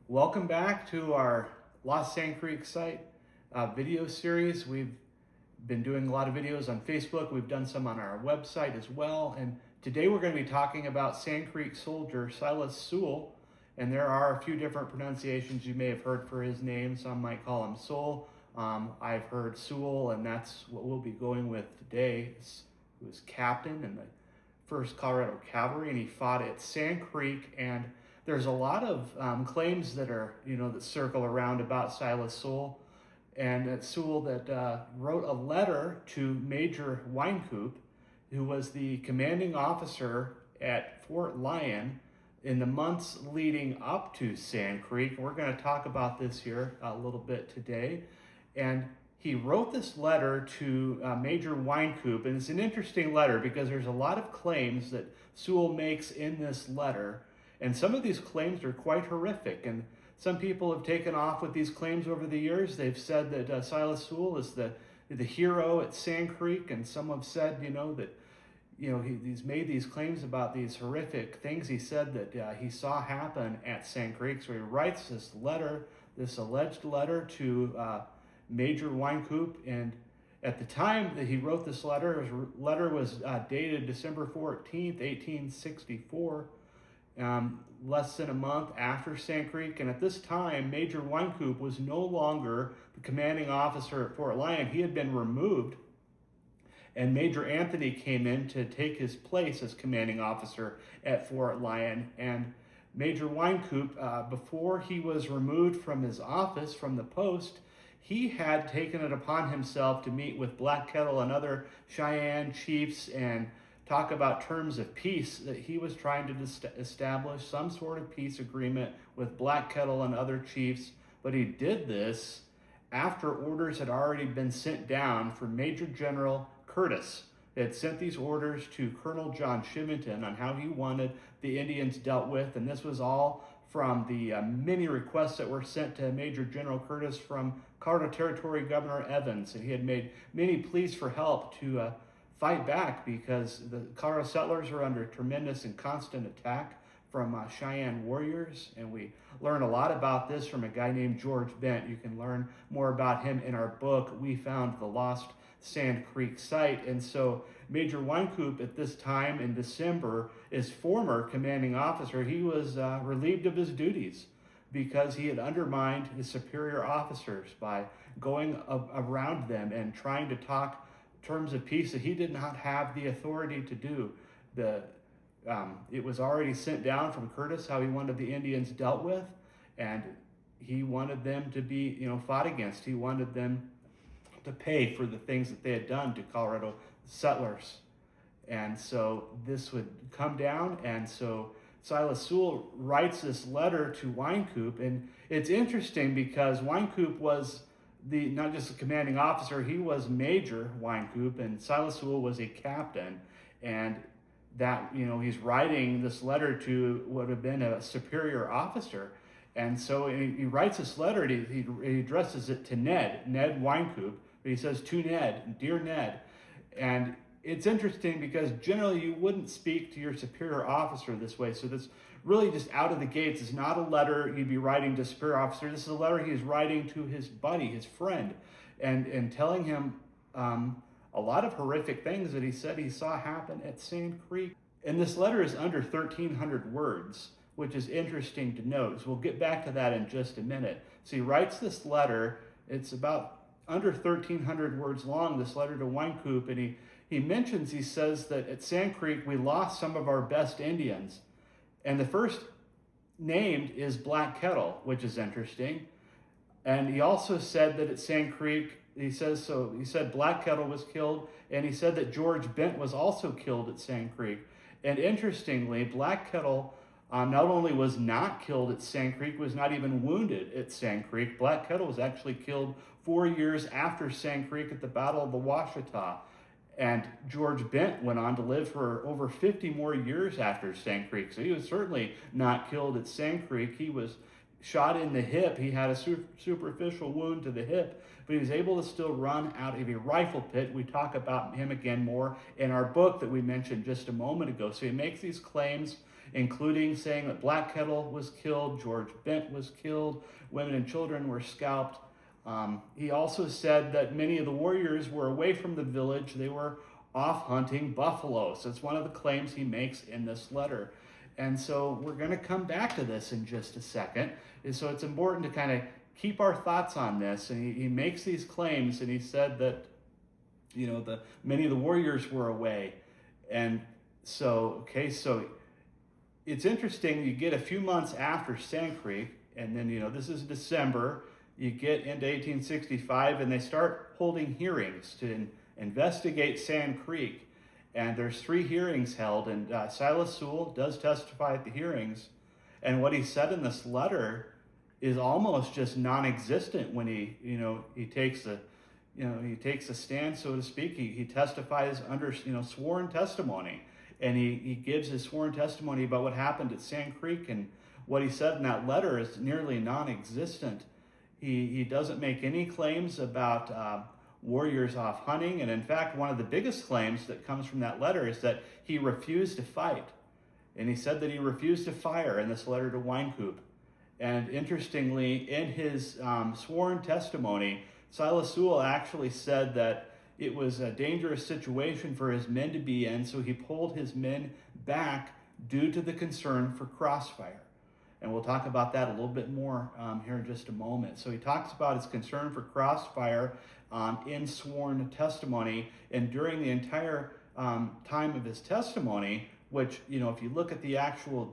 Welcome back to our Lost Sand Creek site video series. We've been doing a lot of videos on Facebook. We've done some on our website as well. And today we're going to be talking about Sand Creek soldier Silas Soule. And there are a few different pronunciations you may have heard for his name. Some might call him Soule. I've heard Soule, and that's what we'll be going with today. He was captain in the 1st Colorado Cavalry, and he fought at Sand Creek. And there's a lot of claims that are, that circle around about Silas Soule. And Soule that wrote a letter to Major Wynkoop, who was the commanding officer at Fort Lyon in the months leading up to Sand Creek. We're going to talk about this here a little bit today. And he wrote this letter to Major Wynkoop, and it's an interesting letter because there's a lot of claims that Soule makes in this letter. And some of these claims are quite horrific, and some people have taken off with these claims over the years. They've said that Silas Soule is the hero at Sand Creek, and some have said, that he's made these claims about these horrific things he said that he saw happen at Sand Creek. So he writes this letter, this alleged letter to Major Wynkoop, and at the time that he wrote this letter, his letter was dated December 14th, 1864. Less than a month after Sand Creek, and at this time Major Wynkoop was no longer the commanding officer at Fort Lyon. He had been removed, and Major Anthony came in to take his place as commanding officer at Fort Lyon. And Major Wynkoop, before he was removed from his office, from the post, he had taken it upon himself to meet with Black Kettle and other Cheyenne chiefs and talk about terms of peace, that he was trying to establish some sort of peace agreement with Black Kettle and other chiefs. But he did this after orders had already been sent down from Major General Curtis. They had sent these orders to Colonel John Chivington on how he wanted the Indians dealt with, and this was all from the many requests that were sent to Major General Curtis from Colorado Territory Governor Evans, and he had made many pleas for help to fight back because the Colorado settlers were under tremendous and constant attack from Cheyenne warriors. And we learn a lot about this from a guy named George Bent. You can learn more about him in our book, We Found the Lost Sand Creek Site. And so Major Wynkoop at this time in December is former commanding officer. He was relieved of his duties because he had undermined his superior officers by going around them and trying to talk terms of peace that he did not have the authority to do. It was already sent down from Curtis how he wanted the Indians dealt with, and he wanted them to be fought against. He wanted them to pay for the things that they had done to Colorado settlers. And so this would come down, and so Silas Soule writes this letter to Wynkoop, and it's interesting because Wynkoop was not just a commanding officer, he was Major Wynkoop, and Silas Soule was a captain. And that, he's writing this letter to what would have been a superior officer. And so he writes this letter, and he addresses it to Ned Wynkoop, but he says, to Ned, dear Ned. And it's interesting because generally you wouldn't speak to your superior officer this way. So this really just out of the gates is not a letter you'd be writing to a superior officer. This is a letter he's writing to his buddy, his friend, and telling him a lot of horrific things that he said he saw happen at Sand Creek. And this letter is under 1,300 words, which is interesting to note. So we'll get back to that in just a minute. So he writes this letter. It's about under 1,300 words long, this letter to Wynkoop, and he says that at Sand Creek we lost some of our best Indians. And the first named is Black Kettle, which is interesting. And he also said that at Sand Creek, he said Black Kettle was killed, and he said that George Bent was also killed at Sand Creek. And interestingly, Black Kettle not only was not killed at Sand Creek, was not even wounded at Sand Creek. Black Kettle was actually killed 4 years after Sand Creek at the Battle of the Washita. And George Bent went on to live for over 50 more years after Sand Creek. So he was certainly not killed at Sand Creek. He was shot in the hip. He had a superficial wound to the hip, but he was able to still run out of a rifle pit. We talk about him again more in our book that we mentioned just a moment ago. So he makes these claims including saying that Black Kettle was killed, George Bent was killed, women and children were scalped. He also said that many of the warriors were away from the village. They were off hunting buffalo. So it's one of the claims he makes in this letter. And so we're going to come back to this in just a second. And so it's important to kind of keep our thoughts on this. And he makes these claims, and he said that, many of the warriors were away. And so it's interesting. You get a few months after Sand Creek, and then, this is December. You get into 1865, and they start holding hearings to investigate Sand Creek. And there's 3 hearings held, and Silas Soule does testify at the hearings. And what he said in this letter is almost just non-existent when he takes a stand, so to speak. He testifies under sworn testimony, and he gives his sworn testimony about what happened at Sand Creek, and what he said in that letter is nearly non-existent. He doesn't make any claims about warriors off hunting, and in fact, one of the biggest claims that comes from that letter is that he refused to fight, and he said that he refused to fire in this letter to Wynkoop. And interestingly, in his sworn testimony, Silas Soule actually said that it was a dangerous situation for his men to be in, so he pulled his men back due to the concern for crossfire. And we'll talk about that a little bit more here in just a moment. So he talks about his concern for crossfire in sworn testimony, and during the entire time of his testimony, which, if you look at the actual,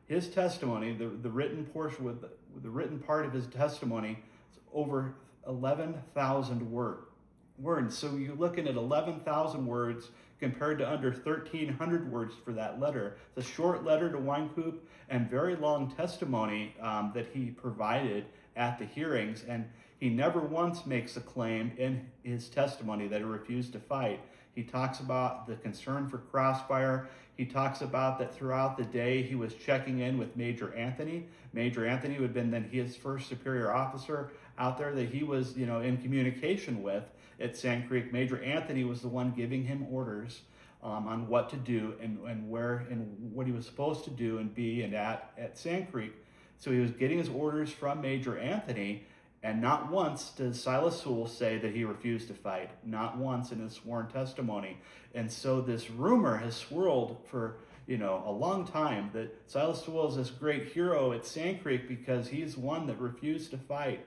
his testimony, the written portion with the written part of his testimony, it's over 11,000 words. So you're looking at 11,000 words compared to under 1,300 words for that letter. It's a short letter to Wynkoop and very long testimony that he provided at the hearings. And he never once makes a claim in his testimony that he refused to fight. He talks about the concern for crossfire. He talks about that throughout the day he was checking in with Major Anthony. Major Anthony would have been then his first superior officer out there that he was, in communication with at Sand Creek. Major Anthony was the one giving him orders on what to do and where and what he was supposed to do and be and at Sand Creek. So he was getting his orders from Major Anthony, and not once does Silas Soule say that he refused to fight. Not once in his sworn testimony. And so this rumor has swirled for a long time that Silas Soule is this great hero at Sand Creek because he's one that refused to fight.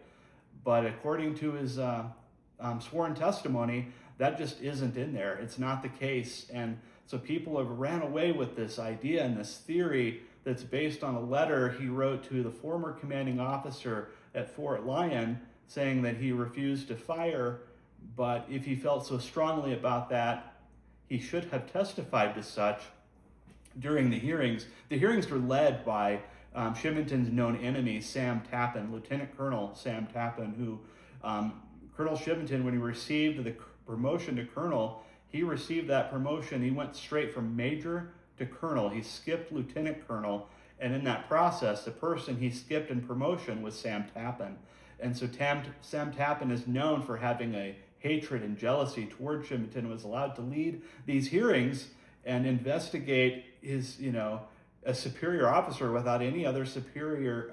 But according to his sworn testimony, that just isn't in there. It's not the case. And so people have ran away with this idea and this theory that's based on a letter he wrote to the former commanding officer at Fort Lyon saying that he refused to fire, but if he felt so strongly about that, he should have testified to such during the hearings. The hearings were led by Chivington's known enemy, Sam Tappan, Lieutenant Colonel Sam Tappan, who Colonel Chivington, when he received the promotion to colonel, he received that promotion. He went straight from major to colonel. He skipped lieutenant colonel. And in that process, the person he skipped in promotion was Sam Tappan. And so Sam Tappan is known for having a hatred and jealousy toward Chivington and was allowed to lead these hearings and investigate his, a superior officer without any other superior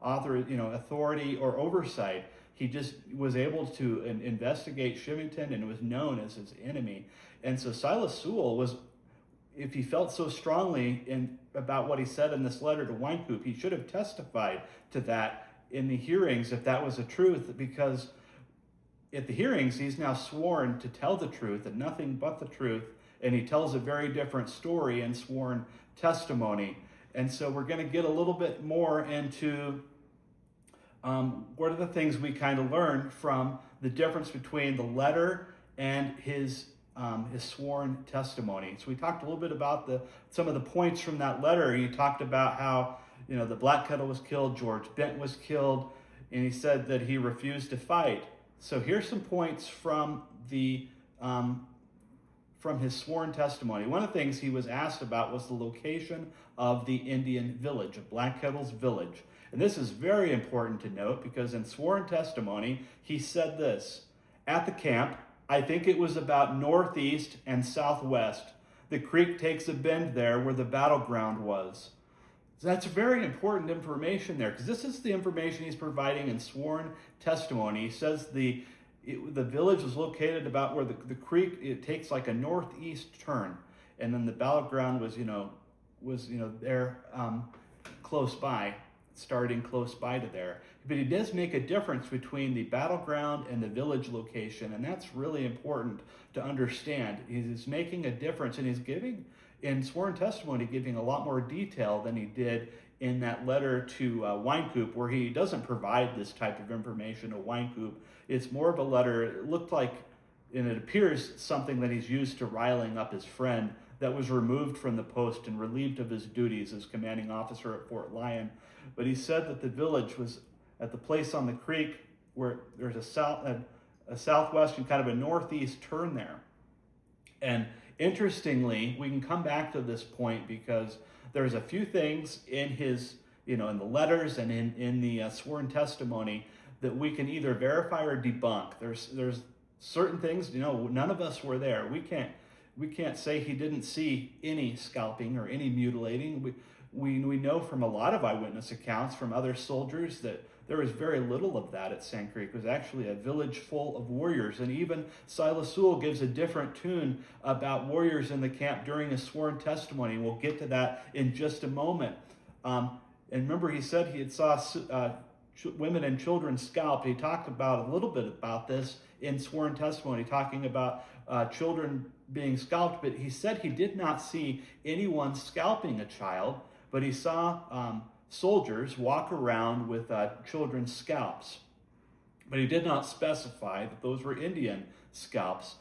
authority or oversight. He just was able to investigate Chivington and was known as his enemy. And so Silas Soule was, if he felt so strongly about what he said in this letter to Wynkoop, he should have testified to that in the hearings if that was the truth, because at the hearings he's now sworn to tell the truth and nothing but the truth, and he tells a very different story in sworn testimony. And so we're going to get a little bit more into what are the things we kind of learned from the difference between the letter and his sworn testimony. So we talked a little bit about some of the points from that letter. He talked about how the Black Kettle was killed, George Bent was killed, and he said that he refused to fight. So here's some points from his sworn testimony. One of the things he was asked about was the location of the Indian village, of Black Kettle's village. And this is very important to note because in sworn testimony, he said this: at the camp, I think it was about northeast and southwest. the creek takes a bend there where the battleground was. So that's very important information there, because this is the information he's providing in sworn testimony. He says the village was located about where the creek, it takes like a northeast turn, and then the battleground was there close by, starting close by to there. But he does make a difference between the battleground and the village location, and that's really important to understand. He's making a difference, and he's giving, in sworn testimony, giving a lot more detail than he did in that letter to Wynkoop, where he doesn't provide this type of information to Wynkoop. It's more of a letter, it looked like, and it appears something that he's used to riling up his friend that was removed from the post and relieved of his duties as commanding officer at Fort Lyon. But he said that the village was at the place on the creek where there's a southwest and kind of a northeast turn there. And interestingly, we can come back to this point because there's a few things in his, in the letters and in the sworn testimony that we can either verify or debunk. There's certain things, none of us were there. We can't say he didn't see any scalping or any mutilating. We know from a lot of eyewitness accounts from other soldiers that there was very little of that at Sand Creek. It was actually a village full of warriors. And even Silas Soule gives a different tune about warriors in the camp during his sworn testimony. We'll get to that in just a moment. And remember, he said he had saw women and children scalped. He talked about a little bit about this in sworn testimony, talking about children being scalped. But he said he did not see anyone scalping a child, but he saw soldiers walk around with children's scalps. But he did not specify that those were Indian scalps.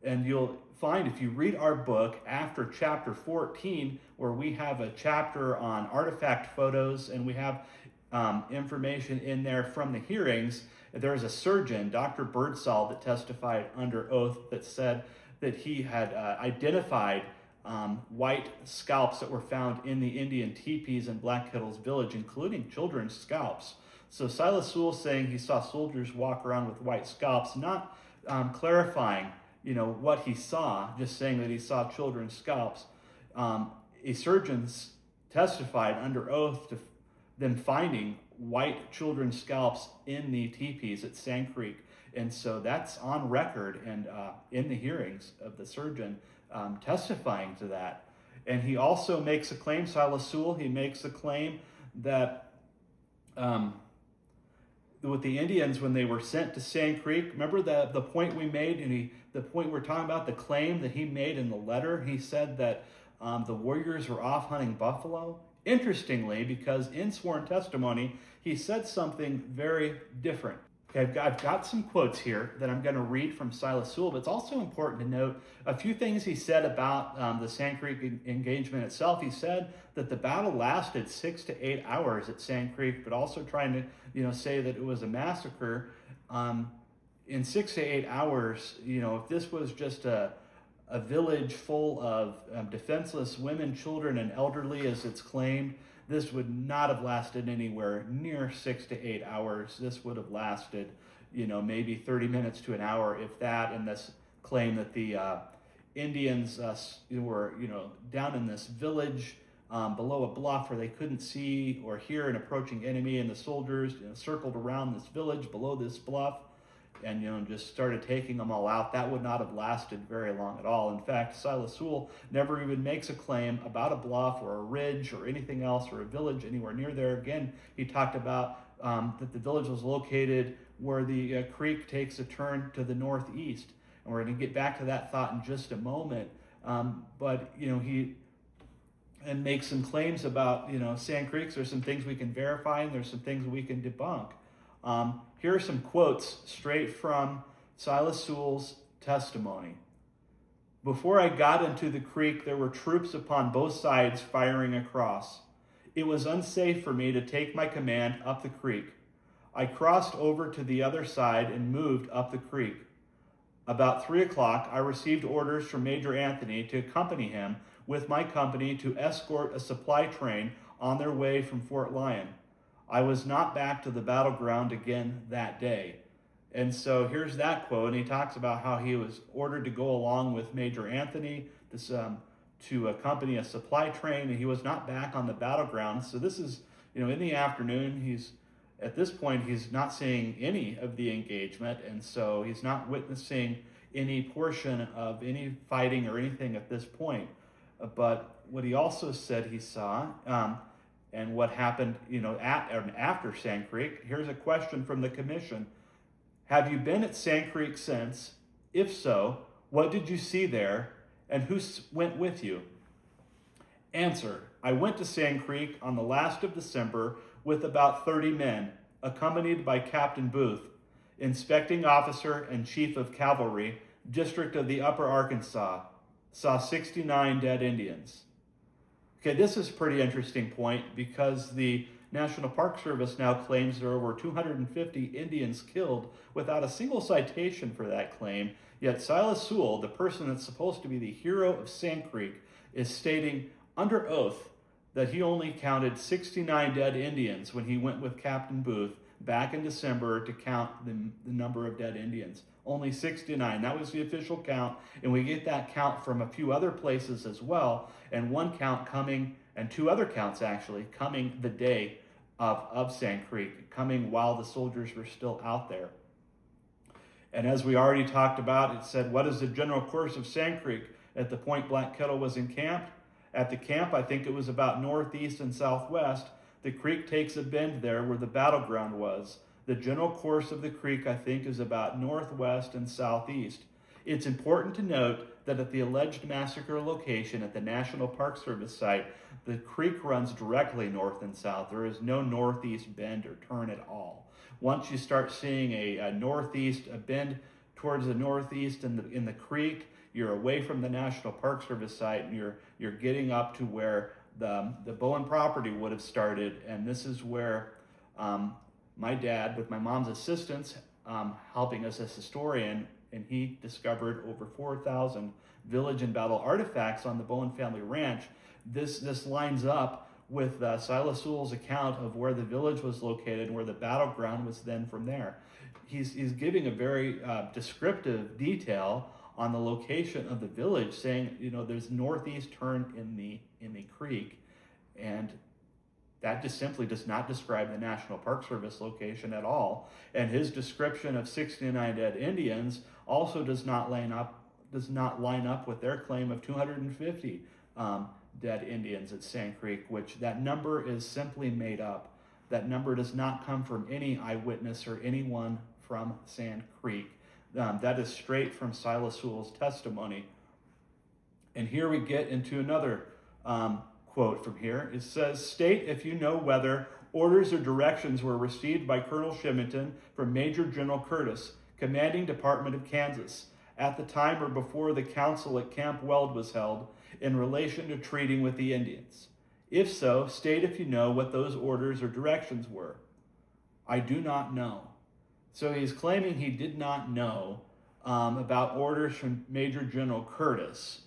And you'll find, if you read our book after chapter 14, where we have a chapter on artifact photos, and we have information in there from the hearings, there is a surgeon, Dr. Birdsall, that testified under oath that said that he had identified white scalps that were found in the Indian teepees in Black Kettle's village, including children's scalps. So Silas Soule saying he saw soldiers walk around with white scalps, not clarifying, what he saw, just saying that he saw children's scalps. A surgeon testified under oath to them finding white children's scalps in the teepees at Sand Creek. And so that's on record and in the hearings of the surgeon testifying to that. And he also makes a claim, Silas Soule, he makes a claim that with the Indians, when they were sent to Sand Creek, remember the point we made, and the point we're talking about, the claim that he made in the letter, he said that the warriors were off hunting buffalo. Interestingly, because in sworn testimony, he said something very different. Okay, I've got some quotes here that I'm going to read from Silas Soule, but it's also important to note a few things he said about the Sand Creek engagement itself. He said that the battle lasted 6 to 8 hours at Sand Creek, but also trying to say that it was a massacre. In 6 to 8 hours, if this was just a village full of defenseless women, children, and elderly, as it's claimed, this would not have lasted anywhere near 6 to 8 hours. This would have lasted, maybe 30 minutes to an hour, if that. And this claim that the Indians were, down in this village below a bluff where they couldn't see or hear an approaching enemy, and the soldiers circled around this village below this bluff and just started taking them all out. That would not have lasted very long at all. In fact, Silas Soule never even makes a claim about a bluff or a ridge or anything else or a village anywhere near there. Again, he talked about that the village was located where the creek takes a turn to the northeast. And we're going to get back to that thought in just a moment. But he makes some claims about Sand Creek. There's some things we can verify, and there's some things we can debunk. Here are some quotes straight from Silas Soule's testimony. Before I got into the creek, there were troops upon both sides firing across. It was unsafe for me to take my command up the creek. I crossed over to the other side and moved up the creek. About 3 o'clock, I received orders from Major Anthony to accompany him with my company to escort a supply train on their way from Fort Lyon. I was not back to the battleground again that day. And so here's that quote, and he talks about how he was ordered to go along with Major Anthony, this to accompany a supply train, and he was not back on the battleground. So this is, in the afternoon. At this point, he's not seeing any of the engagement, and so he's not witnessing any portion of any fighting or anything at this point. But what he also said he saw, and what happened, at and after Sand Creek. Here's a question from the commission. Have you been at Sand Creek since? If so, what did you see there, and who went with you? Answer: I went to Sand Creek on the last of December with about 30 men, accompanied by Captain Booth, inspecting officer and chief of cavalry, District of the Upper Arkansas. Saw 69 dead Indians. Okay, this is a pretty interesting point because the National Park Service now claims there are over 250 Indians killed without a single citation for that claim. Yet Silas Soule, the person that's supposed to be the hero of Sand Creek, is stating under oath that he only counted 69 dead Indians when he went with Captain Booth back in December to count the number of dead Indians. Only 69. That was the official count, and we get that count from a few other places as well, and one count coming, and two other counts actually, coming the day of Sand Creek, coming while the soldiers were still out there. And as we already talked about, it said, what is the general course of Sand Creek at the point Black Kettle was encamped? At the camp, I think it was about northeast and southwest. The creek takes a bend there where the battleground was. The general course of the creek, I think, is about northwest and southeast. It's important to note that at the alleged massacre location at the National Park Service site, the creek runs directly north and south. There is no northeast bend or turn at all. Once you start seeing a bend towards the northeast in the creek, you're away from the National Park Service site, and you're getting up to where the Bowen property would have started. And this is where my dad, with my mom's assistance, helping us as historian, and he discovered over 4,000 village and battle artifacts on the Bowen family ranch. This lines up with Silas Soule's account of where the village was located and where the battleground was then from there. He's giving a very descriptive detail on the location of the village, saying, there's northeast turn in the creek, and that just simply does not describe the National Park Service location at all. And his description of 69 dead Indians also does not line up with their claim of 250 dead Indians at Sand Creek, which that number is simply made up. That number does not come from any eyewitness or anyone from Sand Creek. That is straight from Silas Soule's testimony. And here we get into another quote from here. It says, state if you know whether orders or directions were received by Colonel Shimington from Major General Curtis, commanding Department of Kansas, at the time or before the council at Camp Weld was held, in relation to treating with the Indians. If so, state if you know what those orders or directions were. I do not know. So he's claiming he did not know about orders from Major General Curtis,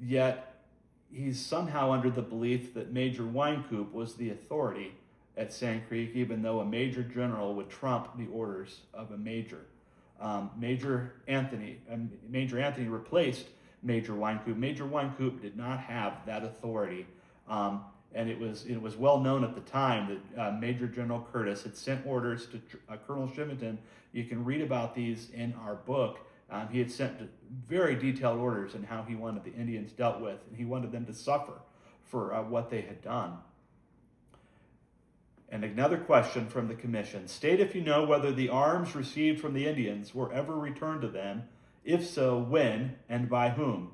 yet he's somehow under the belief that Major Wynkoop was the authority at Sand Creek, even though a major general would trump the orders of a major. Major Anthony replaced Major Wynkoop. Major Wynkoop did not have that authority, and it was well known at the time that Major General Curtis had sent orders to Colonel Shimington. You can read about these in our book. He had sent very detailed orders on how he wanted the Indians dealt with, and he wanted them to suffer for what they had done. And another question from the commission. State if you know whether the arms received from the Indians were ever returned to them. If so, when and by whom?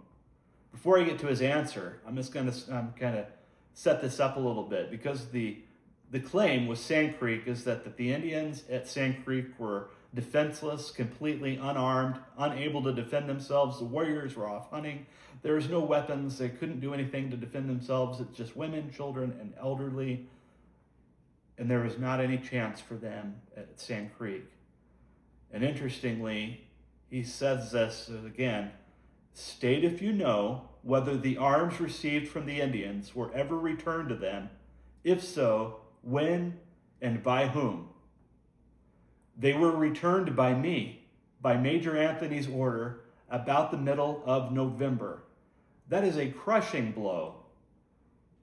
Before I get to his answer, I'm just going to kind of set this up a little bit, because the claim with Sand Creek is that the Indians at Sand Creek were defenseless, completely unarmed, unable to defend themselves. The warriors were off hunting. There was no weapons. They couldn't do anything to defend themselves. It's just women, children, and elderly. And there was not any chance for them at Sand Creek. And interestingly, he says this again, state if you know whether the arms received from the Indians were ever returned to them. If so, when and by whom? They were returned by me, by Major Anthony's order, about the middle of November. That is a crushing blow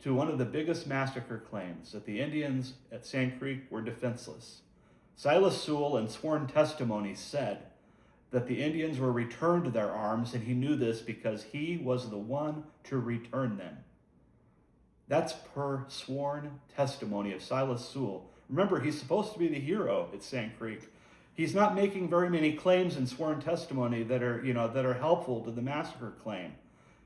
to one of the biggest massacre claims, that the Indians at Sand Creek were defenseless. Silas Soule, in sworn testimony, said that the Indians were returned their arms, and he knew this because he was the one to return them. That's per sworn testimony of Silas Soule. Remember, he's supposed to be the hero at Sand Creek. He's not making very many claims in sworn testimony that are helpful to the massacre claim.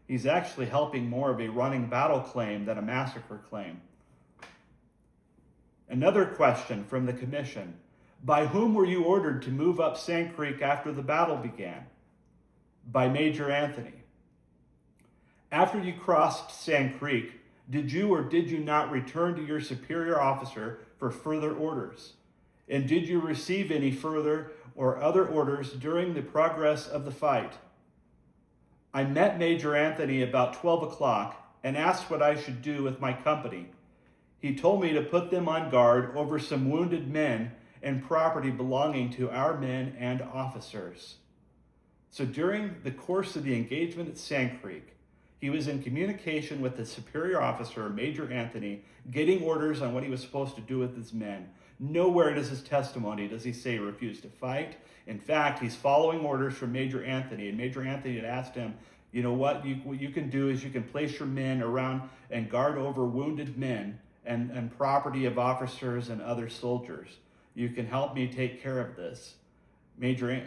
He's actually helping more of a running battle claim than a massacre claim. Another question from the commission: by whom were you ordered to move up Sand Creek after the battle began? By Major Anthony. After you crossed Sand Creek, did you or did you not return to your superior officer for further orders? And did you receive any further or other orders during the progress of the fight? I met Major Anthony about 12 o'clock and asked what I should do with my company. He told me to put them on guard over some wounded men and property belonging to our men and officers. So during the course of the engagement at Sand Creek, he was in communication with the superior officer, Major Anthony, getting orders on what he was supposed to do with his men. Nowhere does his testimony does he say he refused to fight. In fact, he's following orders from Major Anthony, and Major Anthony had asked him, you know what you can do is you can place your men around and guard over wounded men and property of officers and other soldiers. You can help me take care of this. Major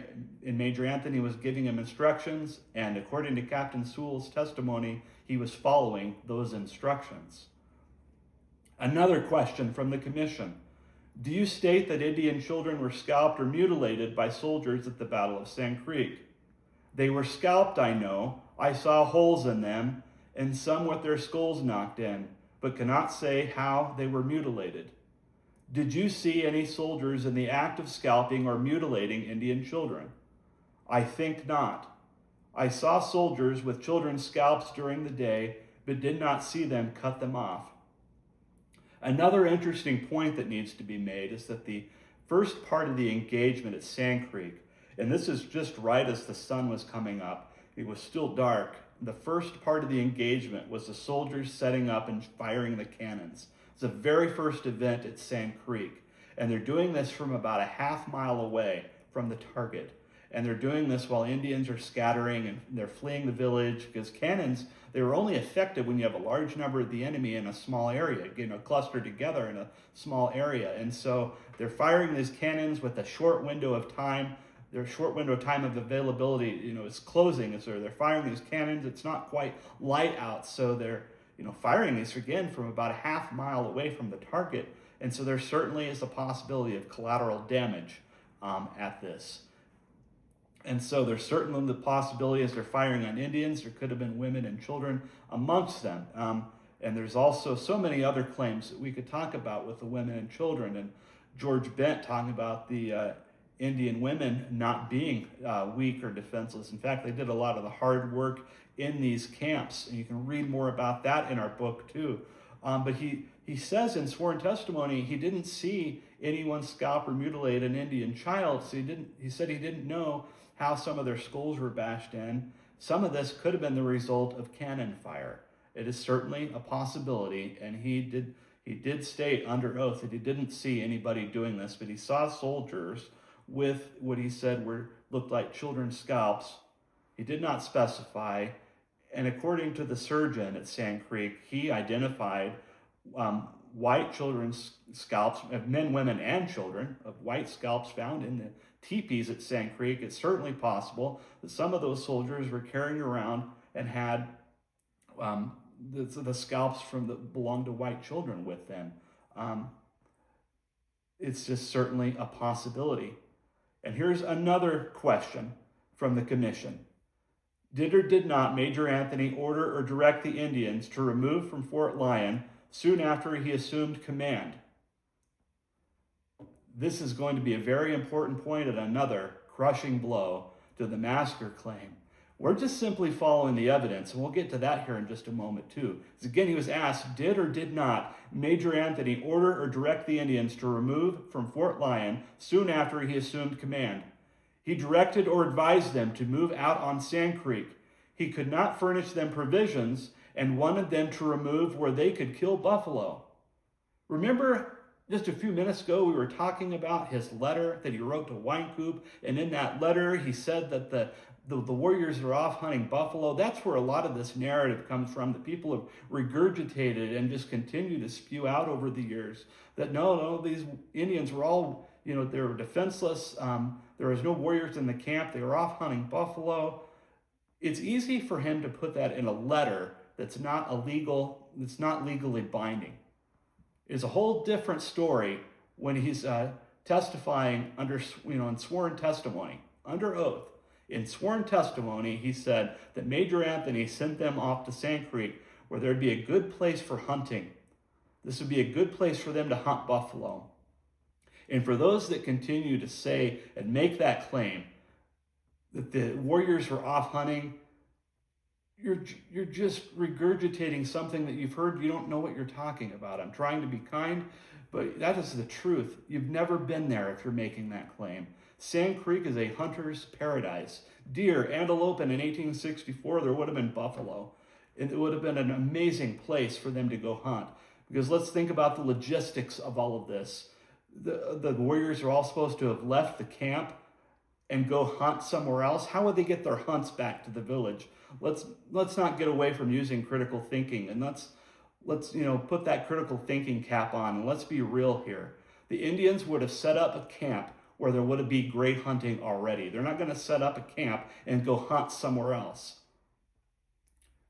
Anthony was giving him instructions, and according to Captain Soule's testimony, he was following those instructions. Another question from the commission: do you state that Indian children were scalped or mutilated by soldiers at the Battle of Sand Creek? They were scalped, I know. I saw holes in them, and some with their skulls knocked in, but cannot say how they were mutilated. Did you see any soldiers in the act of scalping or mutilating Indian children? I think not. I saw soldiers with children's scalps during the day, but did not see them cut them off. Another interesting point that needs to be made is that the first part of the engagement at Sand Creek, and this is just right as the sun was coming up, it was still dark. The first part of the engagement was the soldiers setting up and firing the cannons. It's the very first event at Sand Creek, and they're doing this from about a half-mile away from the target. And they're doing this while Indians are scattering and they're fleeing the village, because cannons, they were only effective when you have a large number of the enemy in a small area, clustered together in a small area. And so they're firing these cannons with a short window of time. Their short window of time of availability, is closing. So they're firing these cannons. It's not quite light out, so they're firing these again from about a half mile away from the target. And so there certainly is a possibility of collateral damage at this. And so there's certainly the possibility, as they're firing on Indians, there could have been women and children amongst them. And there's also so many other claims that we could talk about with the women and children. And George Bent talking about the Indian women not being weak or defenseless. In fact, they did a lot of the hard work in these camps. And you can read more about that in our book too. But he says in sworn testimony, he didn't see anyone scalp or mutilate an Indian child. So he said he didn't know how some of their skulls were bashed in. Some of this could have been the result of cannon fire. It is certainly a possibility, and he did state under oath that he didn't see anybody doing this, but he saw soldiers with what he said looked like children's scalps. He did not specify, and according to the surgeon at Sand Creek, he identified white children's scalps, of men, women, and children, of white scalps found in the teepees at Sand Creek. It's certainly possible that some of those soldiers were carrying around and had the scalps that belonged to white children with them. It's just certainly a possibility. And here's another question from the commission. Did or did not Major Anthony order or direct the Indians to remove from Fort Lyon soon after he assumed command? This is going to be a very important point and another crushing blow to the massacre claim. We're just simply following the evidence, and we'll get to that here in just a moment too. As again, he was asked, did or did not Major Anthony order or direct the Indians to remove from Fort Lyon soon after he assumed command? He directed or advised them to move out on Sand Creek. He could not furnish them provisions and wanted them to remove where they could kill buffalo. Remember just a few minutes ago, we were talking about his letter that he wrote to Wynkoop, and in that letter, he said that the warriors are off hunting buffalo. That's where a lot of this narrative comes from, that people have regurgitated and just continue to spew out over the years. That no, these Indians were all, they were defenseless. There was no warriors in the camp. They were off hunting buffalo. It's easy for him to put that in a letter that's not legally binding. It's a whole different story when he's testifying under, in sworn testimony, under oath. In sworn testimony, he said that Major Anthony sent them off to Sand Creek where there'd be a good place for hunting. This would be a good place for them to hunt buffalo. And for those that continue to say and make that claim that the warriors were off hunting, you're just regurgitating something that you've heard. You don't know what you're talking about. I'm trying to be kind, but that is the truth. You've never been there if you're making that claim. Sand Creek is a hunter's paradise. Deer, antelope, and in 1864, there would have been buffalo. It would have been an amazing place for them to go hunt. Because let's think about the logistics of all of this. The warriors are all supposed to have left the camp and go hunt somewhere else. How would they get their hunts back to the village? Let's not get away from using critical thinking, and let's put that critical thinking cap on, and let's be real here. The Indians would have set up a camp where there would be great hunting already. They're not going to set up a camp and go hunt somewhere else.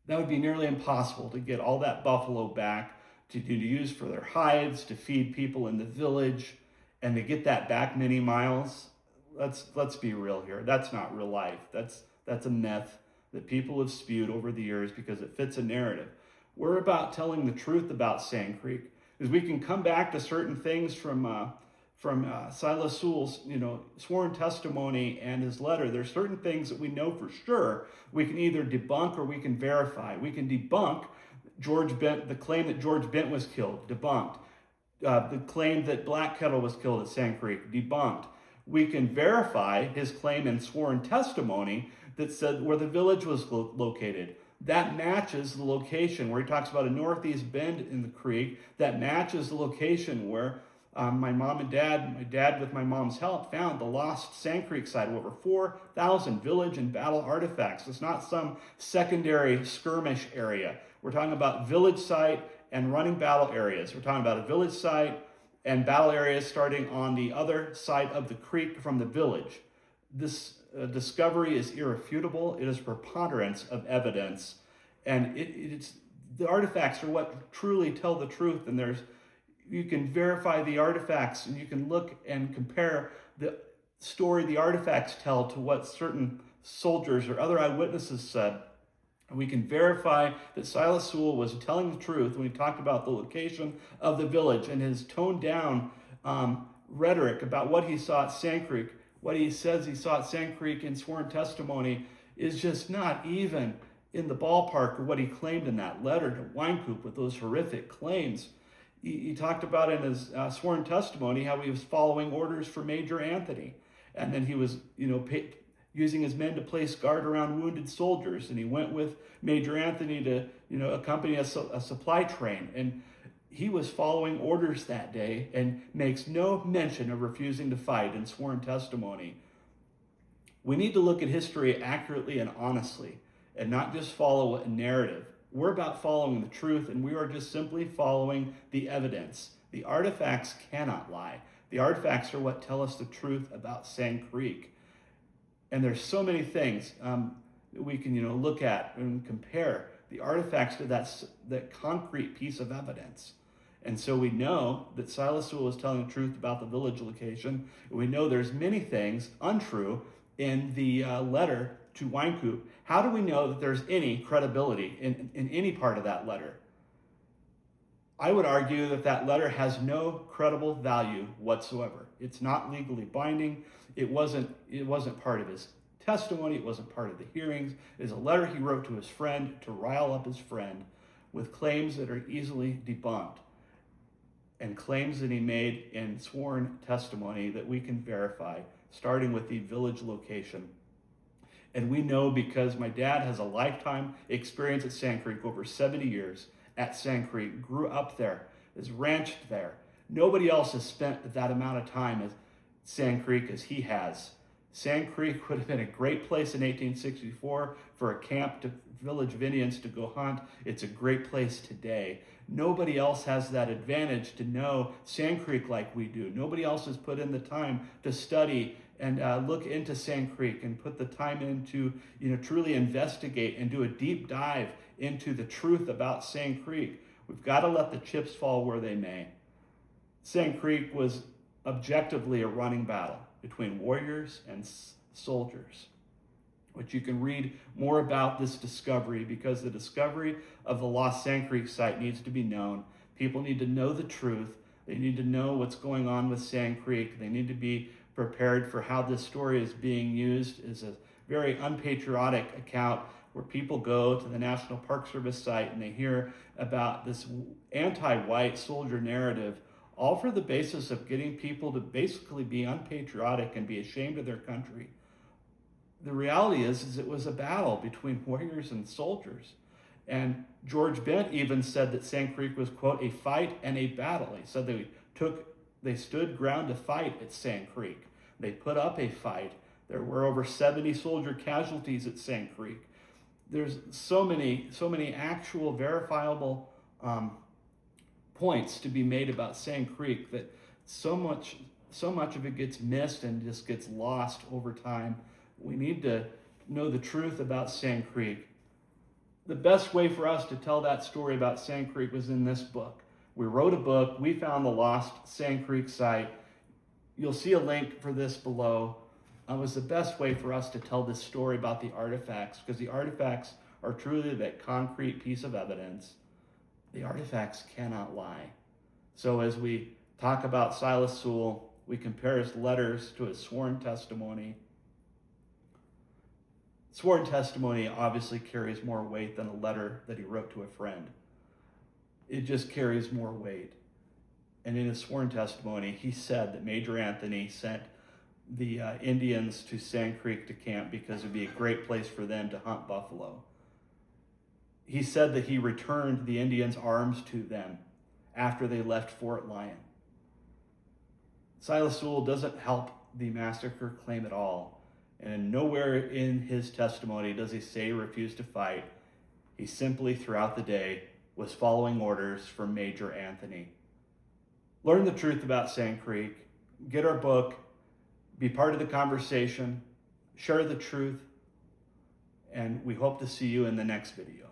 That would be nearly impossible to get all that buffalo back to use for their hides, to feed people in the village, and to get that back many miles. Let's be real here. That's not real life. That's a myth that people have spewed over the years because it fits a narrative. We're about telling the truth about Sand Creek, because we can come back to certain things from Silas Soule's sworn testimony and his letter. There's certain things that we know for sure we can either debunk or we can verify. We can debunk the claim that George Bent was killed, debunked. The claim that Black Kettle was killed at Sand Creek, debunked. We can verify his claim in sworn testimony that said where the village was located. That matches the location where he talks about a northeast bend in the creek. That matches the location where my dad with my mom's help found the lost Sand Creek site of over 4,000 village and battle artifacts. It's not some secondary skirmish area. We're talking about village site and running battle areas. We're talking about a village site and battle areas starting on the other side of the creek from the village. This discovery is irrefutable. It is preponderance of evidence, and it's the artifacts are what truly tell the truth. And you can verify the artifacts, and you can look and compare the story the artifacts tell to what certain soldiers or other eyewitnesses said. And we can verify that Silas Soule was telling the truth when he talked about the location of the village, and his toned down rhetoric about what he saw at Sand Creek. What he says he saw at Sand Creek in sworn testimony is just not even in the ballpark of what he claimed in that letter to Wynkoop with those horrific claims. He talked about in his sworn testimony how he was following orders for Major Anthony, and then he was, using his men to place guard around wounded soldiers, and he went with Major Anthony to, accompany a supply train, and he was following orders that day and makes no mention of refusing to fight in sworn testimony. We need to look at history accurately and honestly, and not just follow a narrative. We're about following the truth, and we are just simply following the evidence. The artifacts cannot lie. The artifacts are what tell us the truth about Sand Creek. And there's so many things that we can, look at and compare the artifacts to that concrete piece of evidence. And so we know that Silas Soule is telling the truth about the village location. We know there's many things untrue in the letter to Wynkoop. How do we know that there's any credibility in any part of that letter? I would argue that letter has no credible value whatsoever. It's not legally binding. It wasn't part of his testimony. It wasn't part of the hearings. It is a letter he wrote to his friend to rile up his friend with claims that are easily debunked, and claims that he made in sworn testimony that we can verify, starting with the village location. And we know because my dad has a lifetime experience at Sand Creek, over 70 years at Sand Creek, grew up there, is ranched there. Nobody else has spent that amount of time at Sand Creek as he has. Sand Creek would have been a great place in 1864 for a camp to village of Indians to go hunt. It's a great place today. Nobody else has that advantage to know Sand Creek like we do. Nobody else has put in the time to study and look into Sand Creek and put the time into, truly investigate and do a deep dive into the truth about Sand Creek. We've got to let the chips fall where they may. Sand Creek was objectively a running battle between warriors and soldiers, which you can read more about this discovery, because the discovery of the lost Sand Creek site needs to be known. People need to know the truth. They need to know what's going on with Sand Creek. They need to be prepared for how this story is being used as a very unpatriotic account where people go to the National Park Service site and they hear about this anti-white soldier narrative, all for the basis of getting people to basically be unpatriotic and be ashamed of their country. The reality is it was a battle between warriors and soldiers. And George Bent even said that Sand Creek was, quote, a fight and a battle. He said they stood ground to fight at Sand Creek. They put up a fight. There were over 70 soldier casualties at Sand Creek. There's so many actual verifiable points to be made about Sand Creek that so much of it gets missed and just gets lost over time. We need to know the truth about Sand Creek. The best way for us to tell that story about Sand Creek was in this book. We wrote a book. We found the lost Sand Creek site. You'll see a link for this below. It was the best way for us to tell this story about the artifacts, because the artifacts are truly that concrete piece of evidence. The artifacts cannot lie. So as we talk about Silas Soule, we compare his letters to his sworn testimony. Sworn testimony obviously carries more weight than a letter that he wrote to a friend. It just carries more weight. And in his sworn testimony, he said that Major Anthony sent the Indians to Sand Creek to camp because it would be a great place for them to hunt buffalo. He said that he returned the Indians' arms to them after they left Fort Lyon. Silas Soule doesn't help the massacre claim at all. And nowhere in his testimony does he say he refused to fight. He simply, throughout the day, was following orders from Major Anthony. Learn the truth about Sand Creek. Get our book. Be part of the conversation. Share the truth. And we hope to see you in the next video.